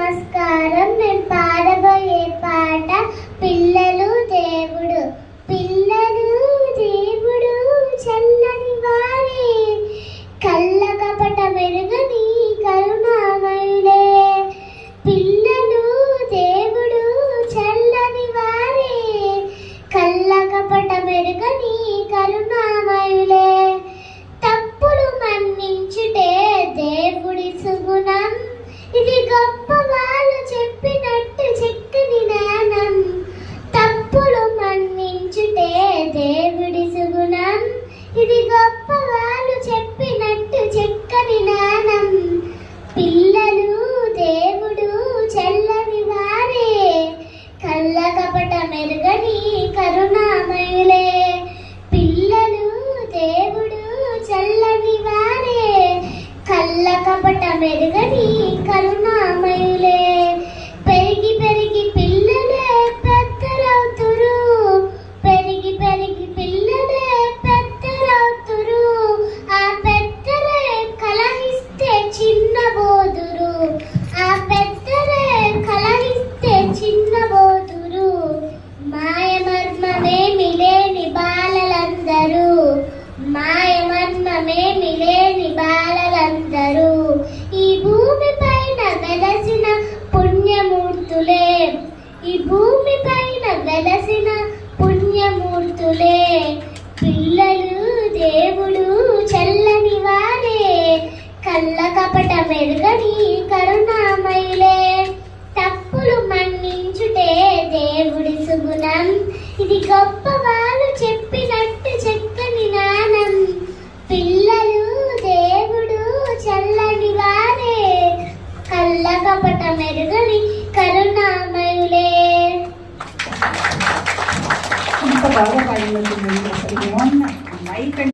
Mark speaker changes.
Speaker 1: నమస్కారం. నేను పాడబోయే పాట పిల్లలు దేవుడు. పిల్లలు దేవుడు చల్లని వారే, కళ్ళ కపట మెరుగని కరుణామయులే. పిల్లలు దేవుడు చల్లని వారే, కళ్ళ కపట మెరుగని కరుణామయులే. తప్పులు మన్నించుటే దేవుడి సుగుణం, ఇది గొప్ప వాళ్ళు చెప్పినట్టు చక్కని జ్ఞానం. తప్పులు మన్నించుటే దేవుడి సుగుణం, ఇది గొప్ప వాళ్ళు చెప్పినట్టు చక్కని జ్ఞానం. పిల్లలు దేవుడు చల్లని వారే, కళ్ళ కపట మెరుగని కరుణామయులే. పిల్లలు దేవుడు చల్లని వారే, కళ్ళ కపట మెరుగని కరుణామయులే. పెరిగి పెరిగి పిల్లలే పెద్దలవుతురు, పెరిగి పెరిగి పిల్లలే పెద్దలవుతురు. ఆ పెద్దలే కలహిస్తే చిన్నబోదురు, ఆ పెద్దలే కలహిస్తే చిన్నబోదురు. మాయమర్మమేమి లేని బాలలందరూ, మాయమర్మమేమి లేని బాలలందరూ. ఈ భూమి పైన వెలసిన పుణ్యమూర్తులే, ఈ భూమి పైన వెలసిన పుణ్యమూర్తులే. పిల్లలు దేవుడు చల్లని వారే, కళ్ళ కపట మెరుగని కరుణామయులే. తప్పులు మన్నించుటే దేవుడి సుగుణం, ఇది గొప్ప వాళ్ళు చెప్పినట్టు చక్కని జ్ఞానం. పిల్లలు దేవుడు చల్లని వారే, కళ్ళ కపట మెరుగని కరుణామయులే.
Speaker 2: ఇంత బాగా పాడినట్టుంది. అసలు ఏమన్నా మైక్